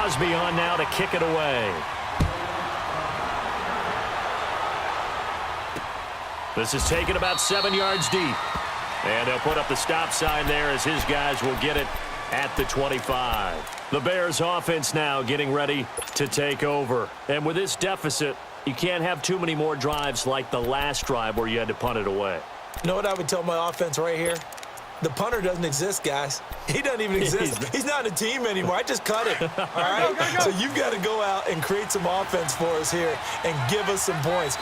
Crosby on now to kick it away. This is taken about 7 yards deep. And they'll put up the stop sign there as his guys will get it at the 25. The Bears offense now getting ready to take over. And with this deficit, you can't have too many more drives like the last drive where you had to punt it away. You know what I would tell my offense right here? The punter doesn't exist, guys. He doesn't even exist. He's not a team anymore. I just cut him, all right? Go. So you've got to go out and create some offense for us here and give us some points.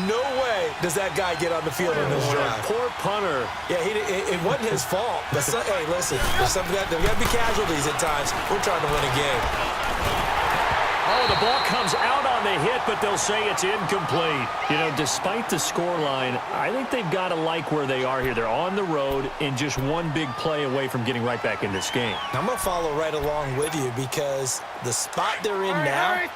No way does that guy get on the field on this drive. Poor punter. Yeah, it wasn't his fault. But hey, listen, there's got to be casualties at times. We're trying to win a game. Oh, the ball comes out on the hit, but they'll say it's incomplete. You know, despite the scoreline, I think they've got to like where they are here. They're on the road and just one big play away from getting right back in this game. I'm going to follow right along with you because the spot they're in now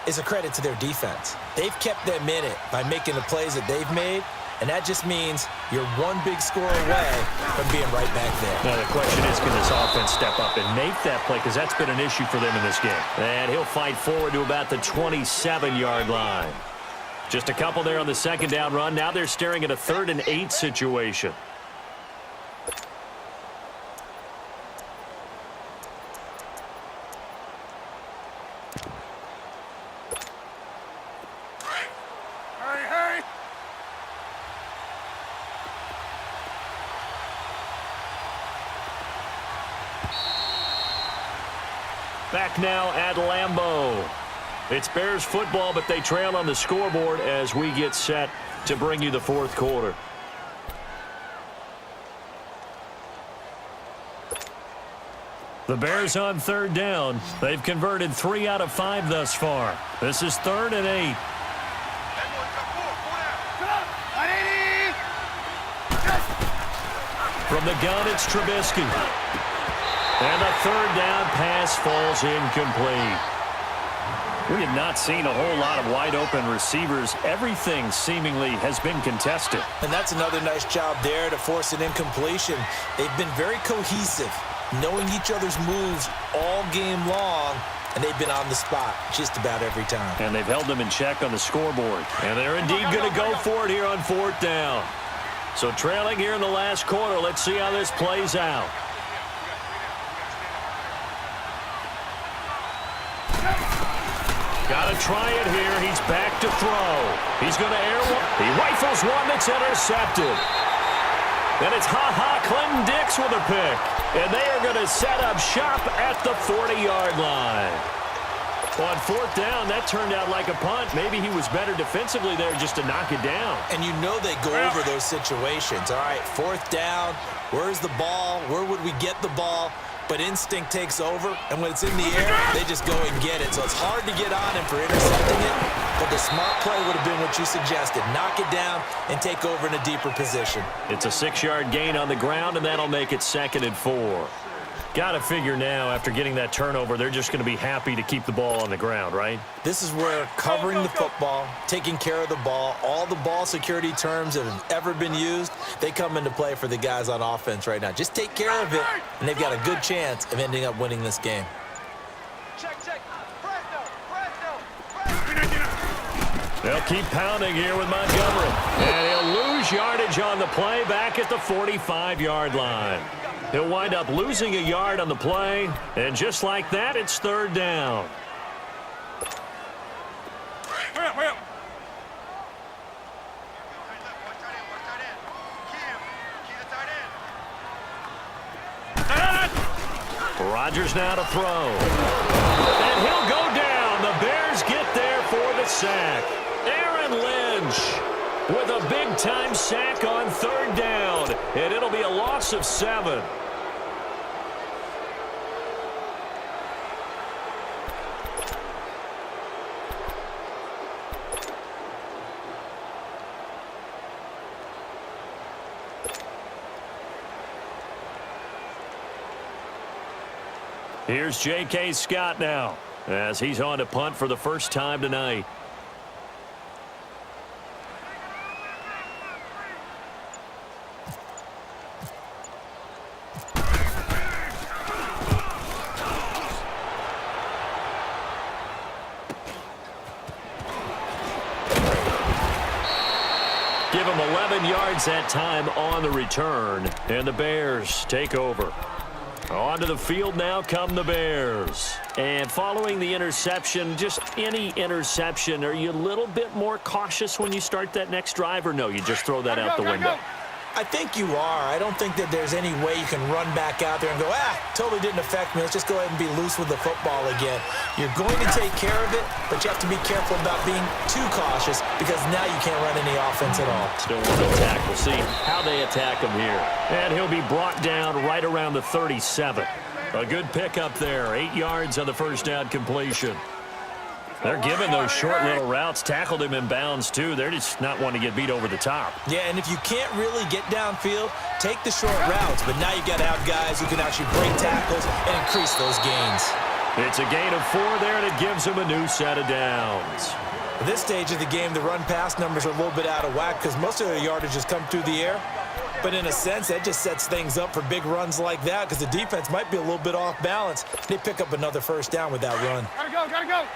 is a credit to their defense. They've kept them in it by making the plays that they've made, and that just means you're one big score away from being right back there. Now, the question is, can this offense step up and make that play? Because that's been an issue for them in this game. And he'll fight forward to about the 27-yard line. Just a couple there on the second down run. Now they're staring at a 3rd and 8 situation. Back now at Lambeau. It's Bears football, but they trail on the scoreboard as we get set to bring you the fourth quarter. The Bears on 3rd down. They've converted 3 out of 5 thus far. This is 3rd and 8. From the gun, it's Trubisky. And the 3rd down pass falls incomplete. We have not seen a whole lot of wide-open receivers. Everything seemingly has been contested. And that's another nice job there to force an incompletion. They've been very cohesive, knowing each other's moves all game long, and they've been on the spot just about every time. And they've held them in check on the scoreboard. And they're indeed going to go for it here on 4th down. So trailing here in the last quarter, let's see how this plays out. Got to try it here. He's back to throw. He's going to air one. He rifles one that's intercepted. And it's Clinton Dix with a pick. And they are going to set up shop at the 40-yard line. On 4th down, that turned out like a punt. Maybe he was better defensively there just to knock it down. And you know they go over those situations. All right, 4th down, where's the ball? Where would we get the ball? But instinct takes over, and when it's in the air, they just go and get it. So it's hard to get on him for intercepting it, but the smart play would have been what you suggested. Knock it down and take over in a deeper position. It's a 6-yard gain on the ground, and that'll make it 2nd and 4. Got to figure now, after getting that turnover, they're just going to be happy to keep the ball on the ground, right? This is where covering the football, taking care of the ball, all the ball security terms that have ever been used, they come into play for the guys on offense right now. Just take care of it, and they've got a good chance of ending up winning this game. They'll keep pounding here with Montgomery. And he'll lose yardage on the play back at the 45-yard line. He'll wind up losing a yard on the play, and just like that, it's 3rd down. Rodgers now to throw. And he'll go down. The Bears get there for the sack. Aaron Lynch with a big-time sack on 3rd down, and it'll be a loss of 7. Here's J.K. Scott now as he's on to punt for the first time tonight. yards that time on the return, and the Bears take over. Onto the field now come the Bears. And following the interception, just any interception, are you a little bit more cautious when you start that next drive, or no, you just throw that out the window? I think you are. I don't think that there's any way you can run back out there and go, totally didn't affect me. Let's just go ahead and be loose with the football again. You're going to take care of it, but you have to be careful about being too cautious because now you can't run any offense at all. Still want to attack. We'll see how they attack him here. And he'll be brought down right around the 37. A good pickup there. 8 yards on the first down completion. They're giving those short little routes. Tackled him in bounds, too. They're just not wanting to get beat over the top. Yeah, and if you can't really get downfield, take the short routes. But now you got to have guys who can actually break tackles and increase those gains. It's a gain of 4 there, and it gives him a new set of downs. At this stage of the game, the run-pass numbers are a little bit out of whack because most of their yardage has come through the air. But in a sense, that just sets things up for big runs like that because the defense might be a little bit off balance. They pick up another first down with that run. Gotta go.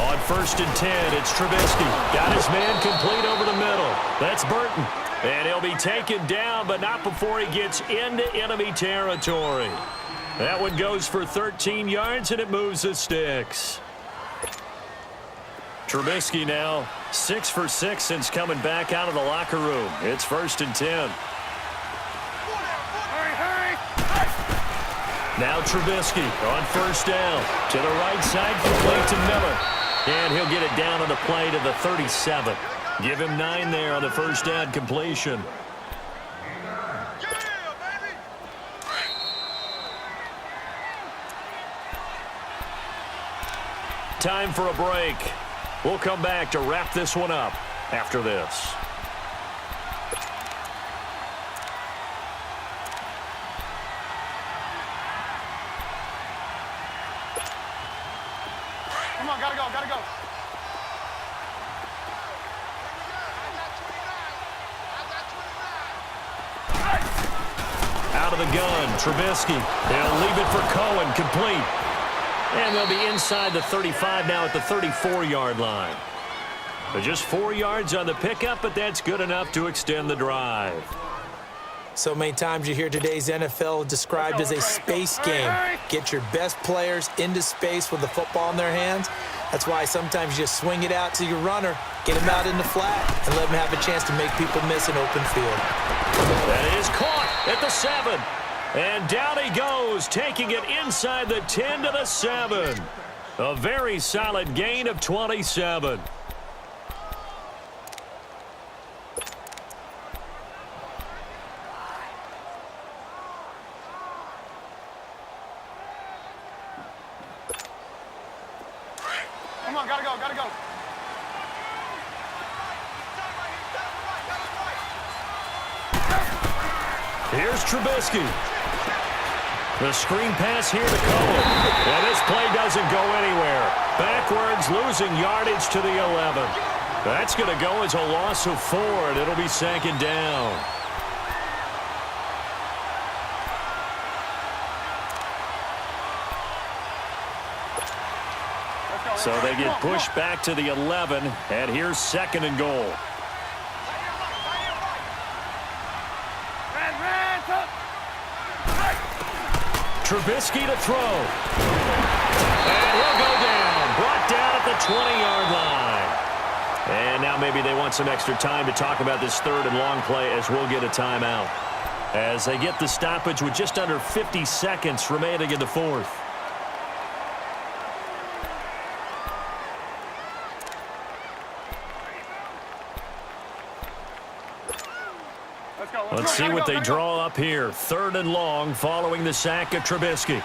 On 1st and 10, it's Trubisky. Got his man complete over the middle. That's Burton. And he'll be taken down, but not before he gets into enemy territory. That one goes for 13 yards, and it moves the sticks. Trubisky now 6 for 6 since coming back out of the locker room. It's 1st and 10. Hurry. Now Trubisky on 1st down. To the right side, complete to Miller. And he'll get it down on the play to the 37. Give him 9 there on the first down completion. Time for a break. We'll come back to wrap this one up after this. Come on, gotta go. Out of the gun, Trubisky. They'll leave it for Cohen, complete. And they'll be inside the 35 now at the 34-yard line. But just 4 yards on the pickup, but that's good enough to extend the drive. So many times you hear today's NFL described as a space game. Get your best players into space with the football in their hands. That's why sometimes you just swing it out to your runner, get him out in the flat, and let him have a chance to make people miss an open field. That is caught at the 7. And down he goes, taking it inside the 10 to the 7. A very solid gain of 27. Come on, gotta go. Here's Trubisky. The screen pass here to Cohen. And this play doesn't go anywhere. Backwards, losing yardage to the 11. That's going to go as a loss of 4, and it'll be 2nd down. So they get pushed back to the 11, and here's 2nd and goal. Trubisky to throw. And he'll go down. Brought down at the 20-yard line. And now maybe they want some extra time to talk about this 3rd and long play as we'll get a timeout. As they get the stoppage with just under 50 seconds remaining in the 4th. Let's see what they draw up here. 3rd and long following the sack of Trubisky.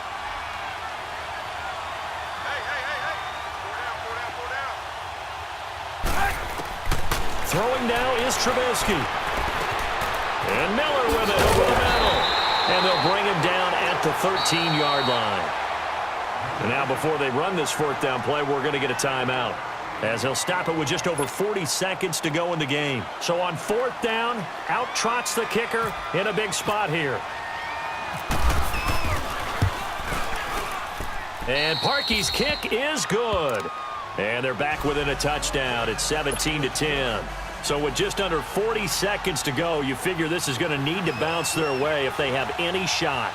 Throwing now is Trubisky. And Miller with it over the middle. And they'll bring him down at the 13-yard line. And now before they run this 4th down play, we're going to get a timeout, as he'll stop it with just over 40 seconds to go in the game. So on 4th down, out trots the kicker in a big spot here. And Parkey's kick is good. And they're back within a touchdown. It's 17-10. So with just under 40 seconds to go, you figure this is going to need to bounce their way if they have any shot.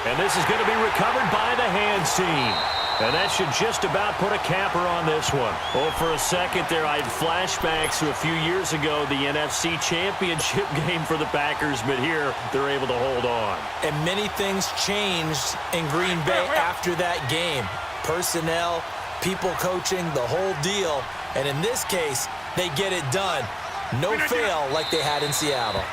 And this is going to be recovered by the hands team. And that should just about put a capper on this one. Well, for a second there, I had flashbacks to a few years ago, the NFC Championship game for the Packers, but here they're able to hold on. And many things changed in Green Bay after that game. Personnel, people coaching, the whole deal. And in this case, they get it done. No fail like they had in Seattle.